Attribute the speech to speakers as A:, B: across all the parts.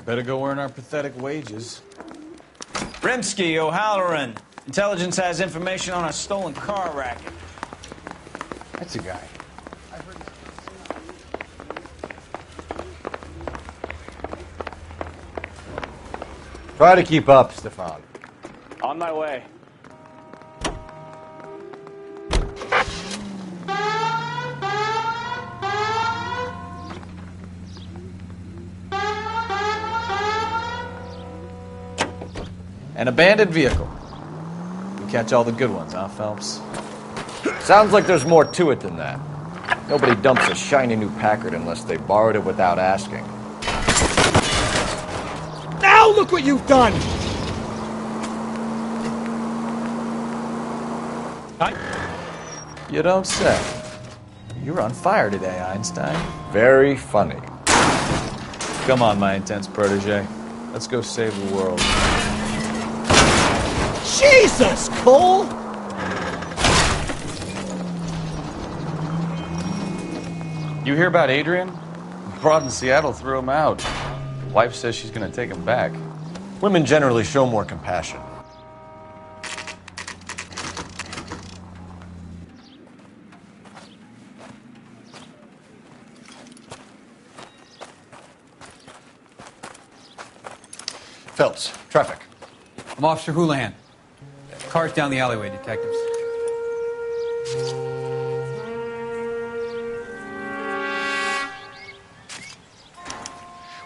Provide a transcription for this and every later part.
A: Better go earn our pathetic wages.
B: Rimsky, O'Halloran. Intelligence has information on a stolen car racket.
A: That's a guy.
C: Try to keep up, Stefan.
B: On my way.
A: An abandoned vehicle. We catch all the good ones, huh, Phelps?
C: Sounds like there's more to it than that. Nobody dumps a shiny new Packard unless they borrowed it without asking.
D: Now look what you've done!
A: You don't say. You're on fire today, Einstein.
C: Very funny.
A: Come on, my intense protege. Let's go save the world.
D: Jesus, Cole!
A: You hear about Adrian? Broad in Seattle threw him out. Wife says she's gonna take him back.
C: Women generally show more compassion. Phelps, traffic.
E: I'm Officer Houlihan. Car's down the alleyway, detectives.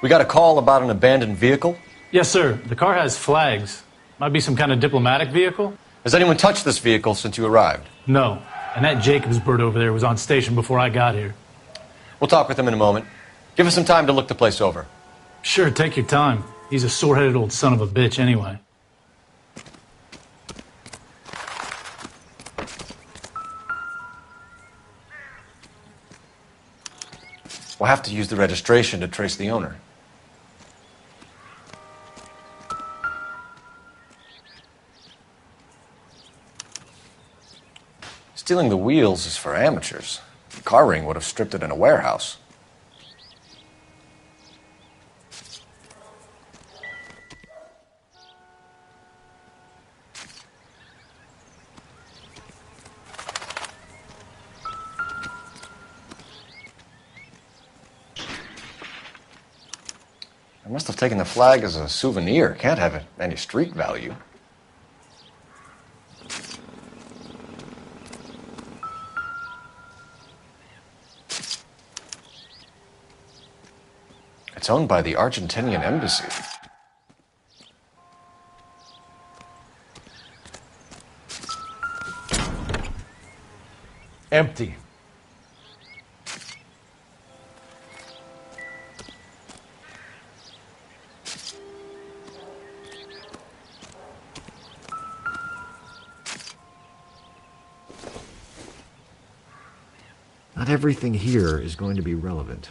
C: We got a call about an abandoned vehicle.
F: Yes, sir. The car has flags. Might be some kind of diplomatic vehicle.
C: Has anyone touched this vehicle since you arrived?
F: No. And that Jacobs bird over there was on station before I got here.
C: We'll talk with him in a moment. Give us some time to look the place over.
F: Sure, take your time. He's a sore-headed old son of a bitch anyway.
C: We'll have to use the registration to trace the owner. Stealing the wheels is for amateurs. The car ring would have stripped it in a warehouse. I must have taken the flag as a souvenir. Can't have any street value. It's owned by the Argentinian embassy.
D: Empty.
C: Not everything here is going to be relevant.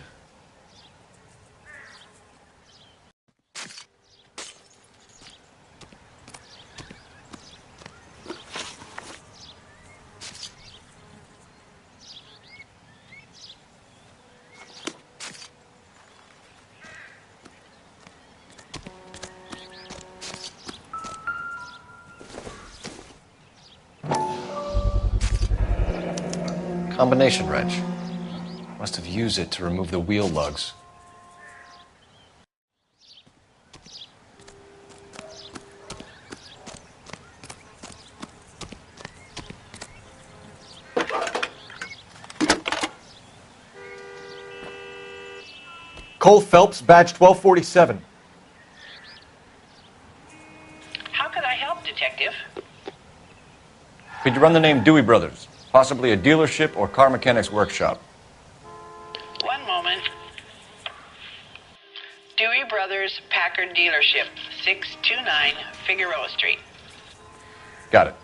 C: Combination wrench. Must have used it to remove the wheel lugs. Cole Phelps, badge 1247.
G: How can I help, Detective?
C: Could you run the name Dewey Brothers? Possibly a dealership or car mechanics workshop.
G: One moment. Dewey Brothers Packard Dealership, 629 Figueroa Street.
C: Got it.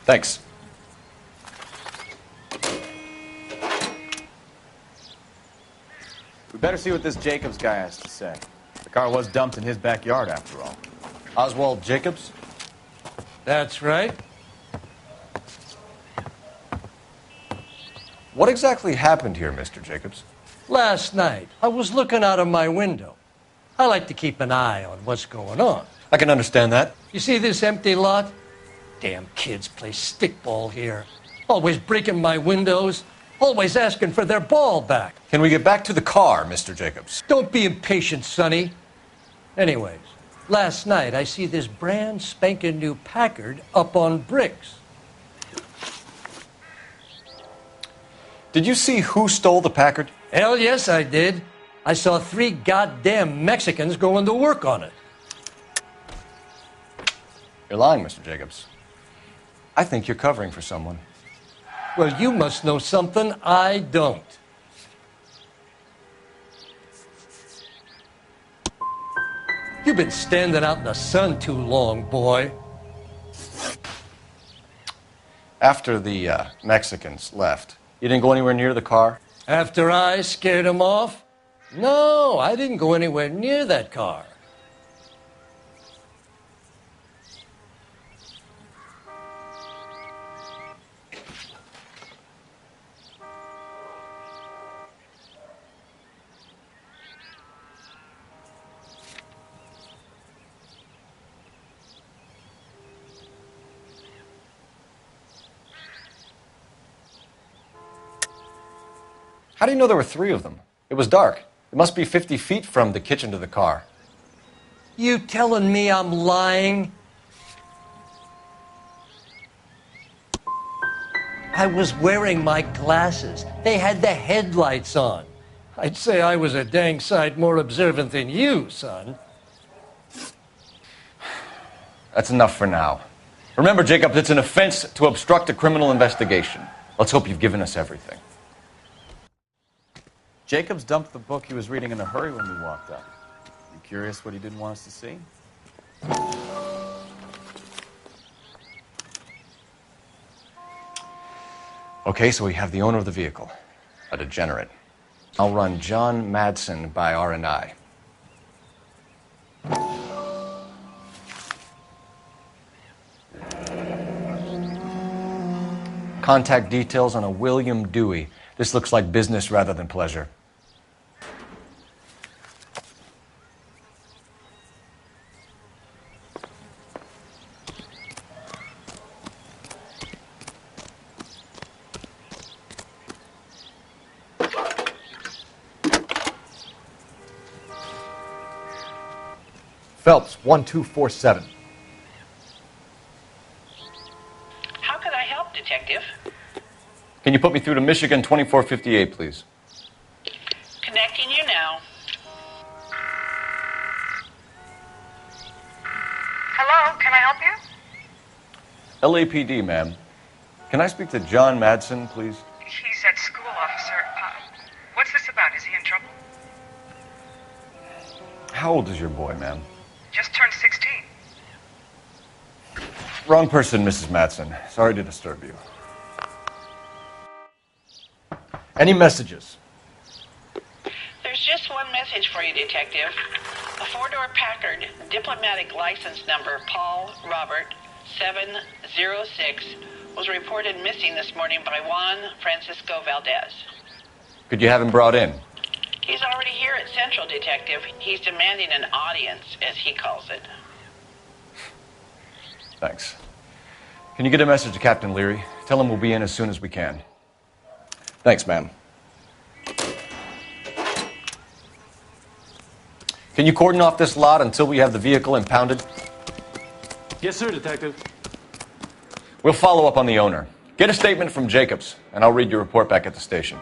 C: Thanks.
A: We better see what this Jacobs guy has to say. The car was dumped in his backyard, after all.
C: Oswald Jacobs?
D: That's right.
C: What exactly happened here, Mr. Jacobs?
D: Last night, I was looking out of my window. I like to keep an eye on what's going on.
C: I can understand that.
D: You see this empty lot? Damn kids play stickball here. Always breaking my windows. Always asking for their ball back.
C: Can we get back to the car, Mr. Jacobs?
D: Don't be impatient, Sonny. Anyways, last night I see this brand spanking new Packard up on bricks.
C: Did you see who stole the Packard?
D: Hell yes, I did. I saw 3 goddamn Mexicans going to work on it.
C: You're lying, Mr. Jacobs. I think you're covering for someone.
D: Well, you must know something I don't. You've been standing out in the sun too long, boy.
C: After the Mexicans left, you didn't go anywhere near the car?
D: After I scared him off? No, I didn't go anywhere near that car.
C: How do you know there were 3 of them? It was dark. It must be 50 feet from the kitchen to the car.
D: You telling me I'm lying? I was wearing my glasses. They had the headlights on. I'd say I was a dang sight more observant than you, son.
C: That's enough for now. Remember, Jacobs, it's an offense to obstruct a criminal investigation. Let's hope you've given us everything.
A: Jacobs dumped the book he was reading in a hurry when we walked up. You curious what he didn't want us to see?
C: Okay, so we have the owner of the vehicle, a degenerate. I'll run John Madsen by R&I. Contact details on a William Dewey. This looks like business rather than pleasure.
H: Phelps, 1247.
G: How could I help, Detective?
C: Can you put me through to Michigan 2458, please?
G: Connecting you now.
I: Hello, can I help you?
C: LAPD, ma'am. Can I speak to John Madsen, please?
I: He's at school, officer. What's this about? Is he in trouble?
C: How old is your boy, ma'am?
I: Just turned 16.
C: Wrong person, Mrs. Madsen. Sorry to disturb you.
H: Any messages?
G: There's just one message for you, Detective. A 4-door Packard, diplomatic license number Paul Robert 706, was reported missing this morning by Juan Francisco Valdez.
C: Could you have him brought in?
G: He's already here at Central, Detective. He's demanding an audience, as he calls it.
C: Thanks. Can you get a message to Captain Leary? Tell him we'll be in as soon as we can. Thanks, ma'am. Can you cordon off this lot until we have the vehicle impounded?
F: Yes, sir, Detective.
C: We'll follow up on the owner. Get a statement from Jacobs, and I'll read your report back at the station.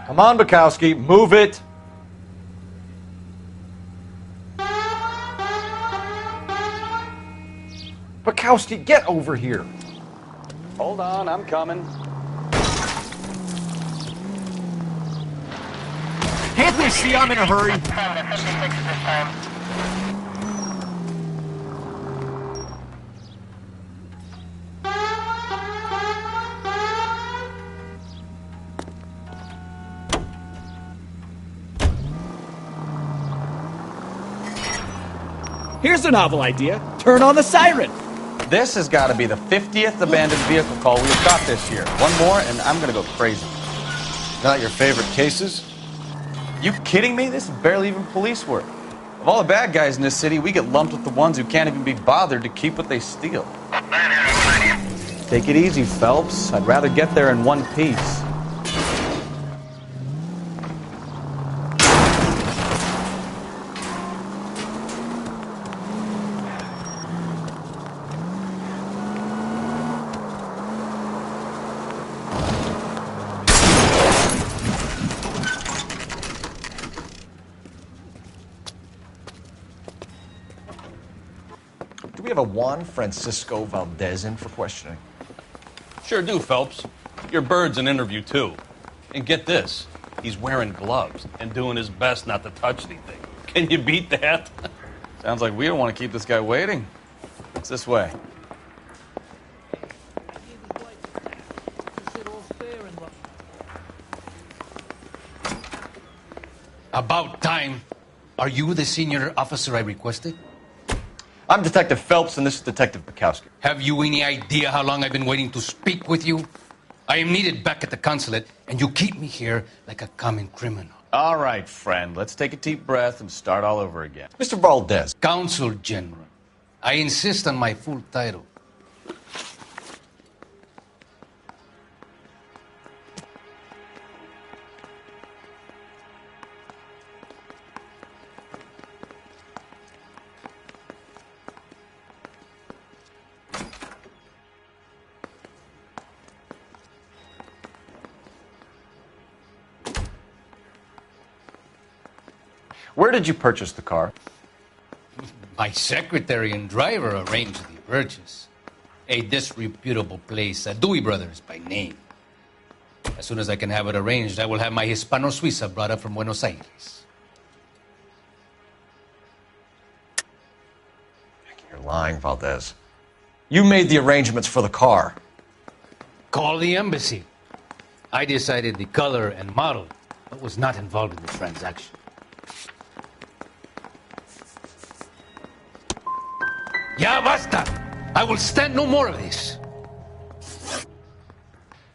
H: Come on, Bukowski, move it. Bukowski, get over here.
A: Hold on, I'm coming.
D: Can't they see I'm in a hurry?
J: Here's a novel idea. Turn on the siren.
A: This has got to be the 50th abandoned vehicle call we've got this year. One more, and I'm going to go crazy.
C: Not your favorite cases?
A: You kidding me? This is barely even police work. Of all the bad guys in this city, we get lumped with the ones who can't even be bothered to keep what they steal. Take it easy, Phelps. I'd rather get there in one piece.
C: Do we have a Juan Francisco Valdez in for questioning?
J: Sure do, Phelps. Your bird's an interview, too. And get this, he's wearing gloves and doing his best not to touch anything. Can you beat that?
A: Sounds like we don't want to keep this guy waiting. It's this way.
K: About time. Are you the senior officer I requested?
C: I'm Detective Phelps, and this is Detective Bukowski.
K: Have you any idea how long I've been waiting to speak with you? I am needed back at the consulate, and you keep me here like a common criminal.
A: All right, friend. Let's take a deep breath and start all over again.
C: Mr. Valdez.
K: Consul General. I insist on my full title.
C: Where did you purchase the car?
K: My secretary and driver arranged the purchase. A disreputable place, Dewey Brothers by name. As soon as I can have it arranged, I will have my Hispano-Suiza brought up from Buenos Aires.
C: You're lying, Valdez. You made the arrangements for the car.
K: Call the embassy. I decided the color and model, but was not involved in the transaction. Ya basta! I will stand no more of this.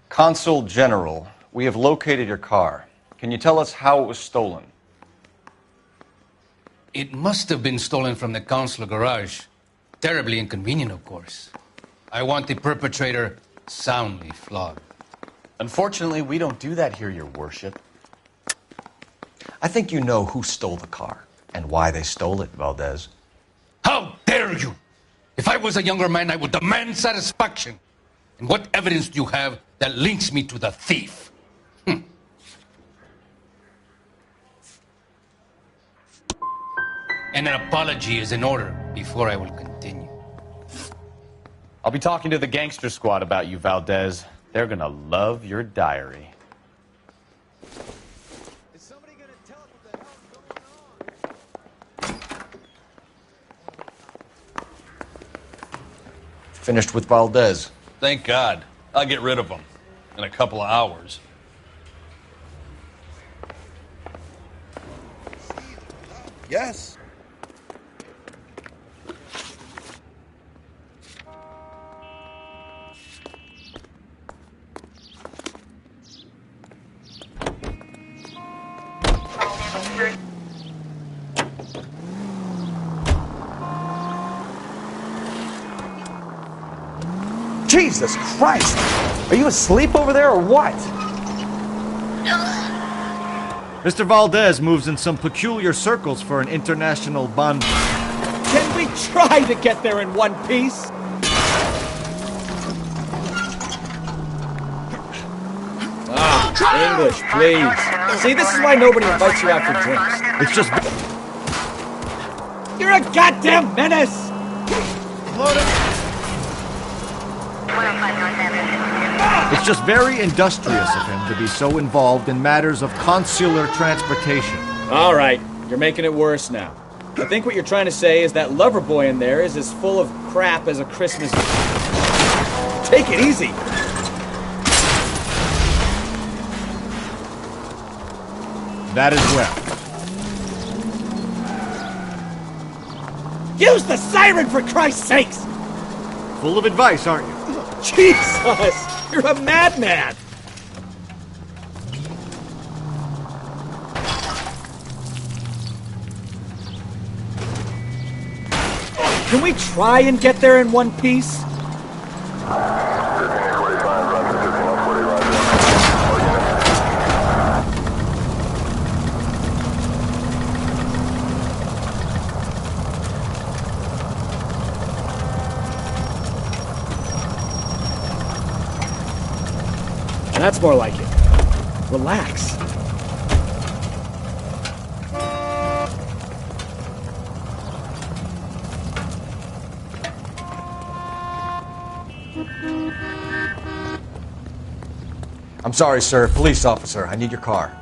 C: Consul General, we have located your car. Can you tell us how it was stolen?
K: It must have been stolen from the consular garage. Terribly inconvenient, of course. I want the perpetrator soundly flogged.
A: Unfortunately, we don't do that here, Your Worship.
C: I think you know who stole the car and why they stole it, Valdez.
K: How dare you! If I was a younger man, I would demand satisfaction. And what evidence do you have that links me to the thief? And an apology is in order before I will continue.
A: I'll be talking to the gangster squad about you, Valdez. They're gonna love your diary.
B: Is somebody gonna tell us what the hell's going on?
C: Finished with Valdez.
J: Thank God. I'll get rid of him in a couple of hours.
H: Yes. Jesus Christ! Are you asleep over there or what?
L: Mr. Valdez moves in some peculiar circles for an international bond.
B: Can we try to get there in one piece? English, please. See, this is why nobody invites you out for drinks.
L: It's just...
B: You're a goddamn menace!
L: It's just very industrious of him to be so involved in matters of consular transportation.
B: All right, you're making it worse now. I think what you're trying to say is that lover boy in there is as full of crap as a Christmas... Take it easy!
L: That as well.
B: Use the siren for Christ's sakes!
L: full of advice, aren't you?
B: Jesus! You're a madman! Can we try and get there in one piece? That's more like it. Relax.
L: I'm sorry, sir. Police officer, I need your car.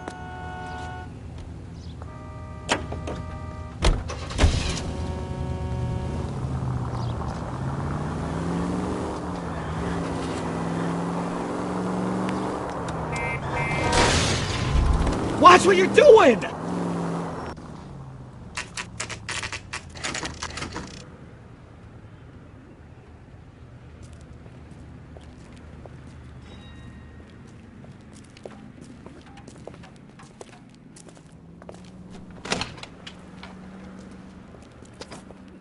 B: Watch what you're doing!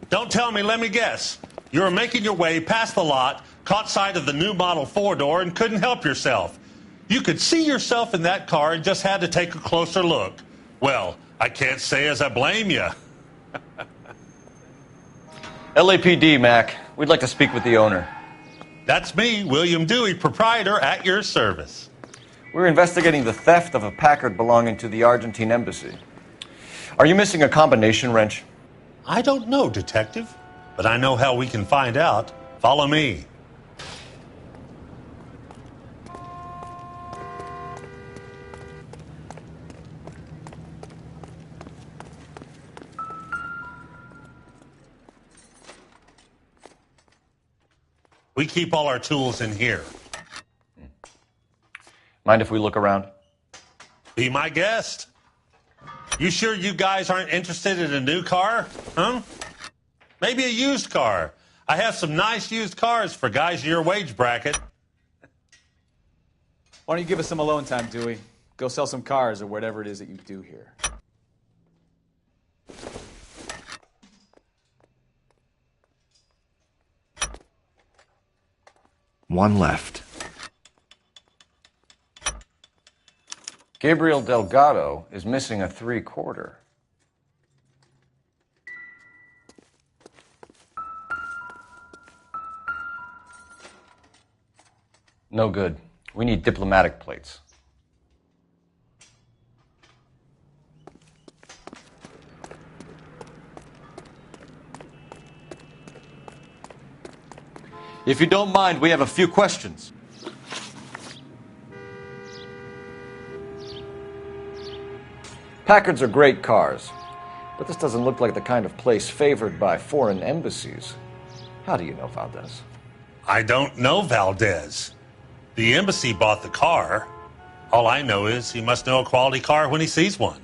J: Don't tell me, let me guess. You were making your way past the lot, caught sight of the new model four-door, and couldn't help yourself. You could see yourself in that car and just had to take a closer look. Well, I can't say as I blame you.
C: LAPD, Mac. We'd like to speak with the owner.
J: That's me, William Dewey, proprietor, at your service.
C: We're investigating the theft of a Packard belonging to the Argentine embassy. Are you missing a combination wrench?
J: I don't know, Detective, but I know how we can find out. Follow me. We keep all our tools in here.
C: Mind if we look around?
J: Be my guest. You sure you guys aren't interested in a new car? Huh? Maybe a used car. I have some nice used cars for guys your wage bracket.
B: Why don't you give us some alone time, Dewey? Go sell some cars or whatever it is that you do here.
L: One left.
C: Gabriel Delgado is missing a 3/4. No good. We need diplomatic plates.
A: If you don't mind, we have a few questions.
C: Packards are great cars, but this doesn't look like the kind of place favored by foreign embassies. How do you know Valdez?
J: I don't know Valdez. The embassy bought the car. All I know is he must know a quality car when he sees one.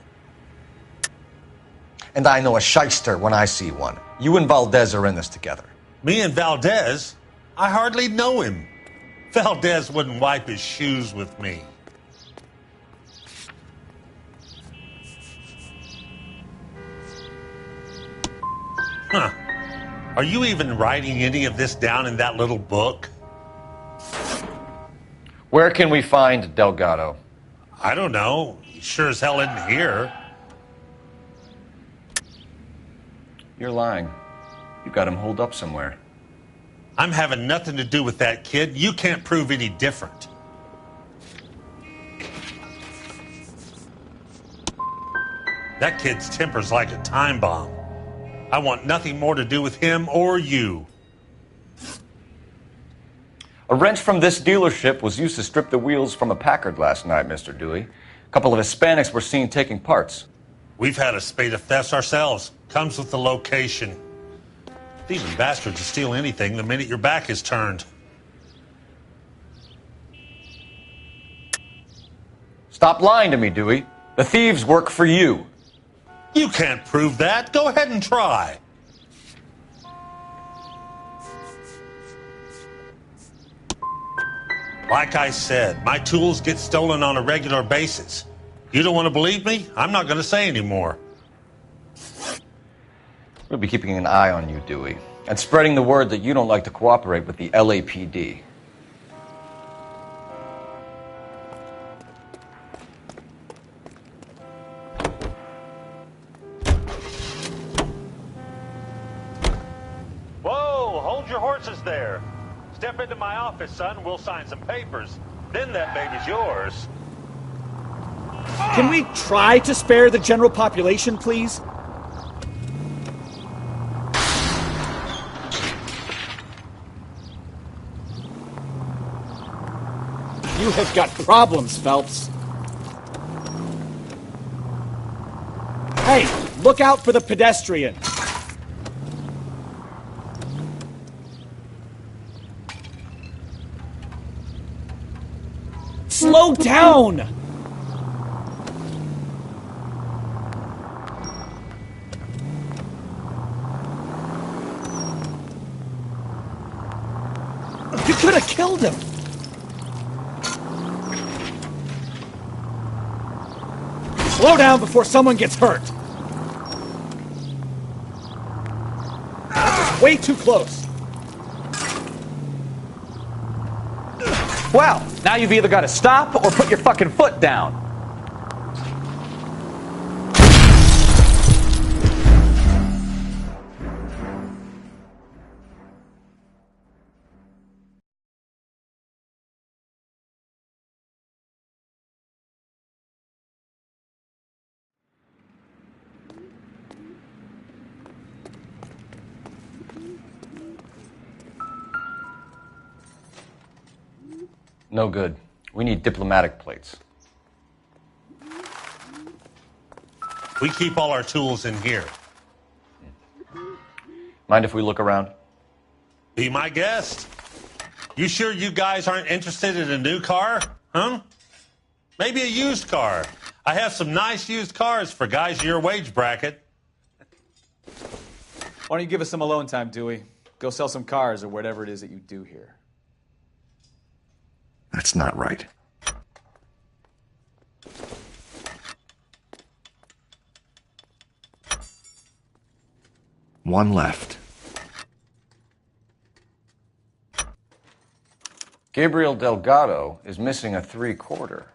L: And I know a shyster when I see one. You and Valdez are in this together.
J: Me and Valdez? I hardly know him. Valdez wouldn't wipe his shoes with me. Huh. Are you even writing any of this down in that little book?
C: Where can we find Delgado?
J: I don't know. He sure as hell isn't here.
C: You're lying. You got him holed up somewhere.
J: I'm having nothing to do with that kid. You can't prove any different. That kid's temper's like a time bomb. I want nothing more to do with him or you.
C: A wrench from this dealership was used to strip the wheels from a Packard last night, Mr. Dewey. A couple of Hispanics were seen taking parts.
J: We've had a spate of thefts ourselves. Comes with the location. Thieving bastards will steal anything the minute your back is turned.
C: Stop lying to me, Dewey. The thieves work for you.
J: You can't prove that. Go ahead and try. Like I said, my tools get stolen on a regular basis. You don't want to believe me? I'm not going to say anymore.
C: We'll be keeping an eye on you, Dewey, and spreading the word that you don't like to cooperate with the LAPD.
J: Whoa, hold your horses there. Step into my office, son. We'll sign some papers. Then that baby's yours.
B: Can we try to spare the general population, please? You have got problems, Phelps. Hey, look out for the pedestrian. Slow down! You could have killed him! Slow down before someone gets hurt! That's way too close!
A: Well, now you've either got to stop or put your fucking foot down.
C: No good. We need diplomatic plates.
J: We keep all our tools in here.
C: Mind if we look around?
J: Be my guest. You sure you guys aren't interested in a new car? Huh? Maybe a used car. I have some nice used cars for guys your wage bracket.
B: Why don't you give us some alone time, Dewey? Go sell some cars or whatever it is that you do here.
L: That's not right. One left.
C: Gabriel Delgado is missing a 3/4.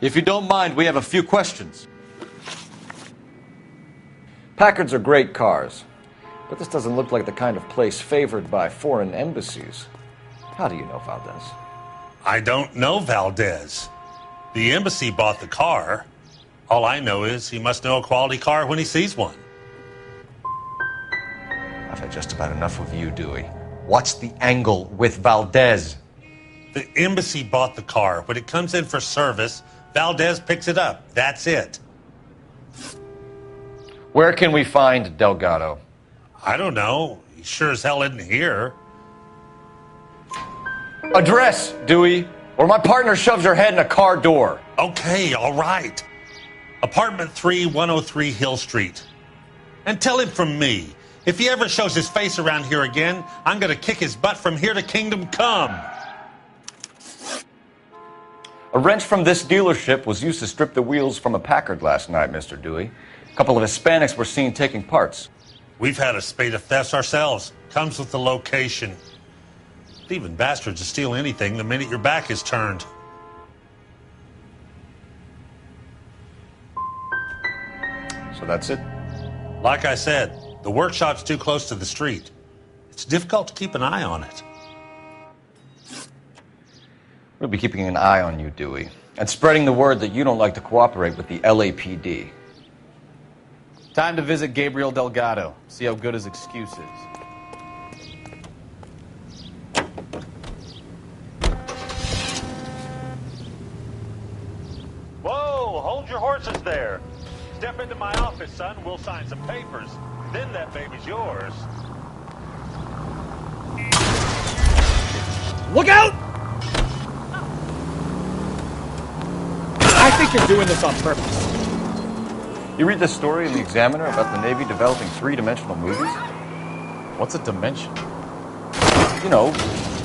A: If you don't mind, we have a few questions.
C: Packards are great cars, but this doesn't look like the kind of place favored by foreign embassies. How do you know Valdez?
J: I don't know Valdez. The embassy bought the car. All I know is he must know a quality car when he sees one.
C: I've had just about enough of you, Dewey. What's the angle with Valdez?
J: The embassy bought the car. When it comes in for service, Valdez picks it up. That's it.
C: Where can we find Delgado?
J: I don't know. He sure as hell isn't here.
C: Address, Dewey, or my partner shoves her head in a car door.
J: Okay, all right. Apartment 3, 103 Hill Street. And tell him from me, if he ever shows his face around here again, I'm going to kick his butt from here to Kingdom Come.
C: A wrench from this dealership was used to strip the wheels from a Packard last night, Mr. Dewey. A couple of Hispanics were seen taking parts.
J: We've had a spate of thefts ourselves. Comes with the location. Thieving bastards to steal anything the minute your back is turned.
C: So that's it?
J: Like I said, the workshop's too close to the street. It's difficult to keep an eye on it.
C: We'll be keeping an eye on you, Dewey, and spreading the word that you don't like to cooperate with the LAPD.
A: Time to visit Gabriel Delgado, see how good his excuse is.
J: Whoa, hold your horses there. Step into my office, son. We'll sign some papers. Then that baby's yours.
B: Look out! I think you're doing this on purpose.
C: You read this story in the Examiner about the Navy developing three-dimensional movies?
A: What's a dimension?
C: You know,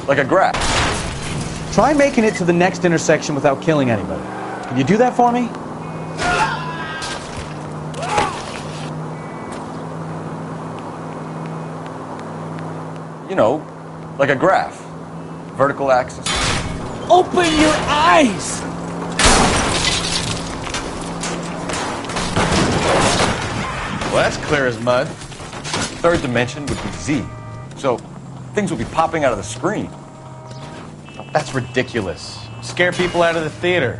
C: like a graph.
H: Try making it to the next intersection without killing anybody. Can you do that for me?
C: You know, like a graph. Vertical axis.
H: Open your eyes!
A: Well, that's clear as mud.
C: Third dimension would be Z. So things would be popping out of the screen.
A: That's ridiculous. Scare people out of the theater.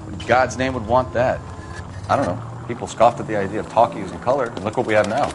A: Who in God's name would want that?
C: I don't know. People scoffed at the idea of talkies in color, and look what we have now.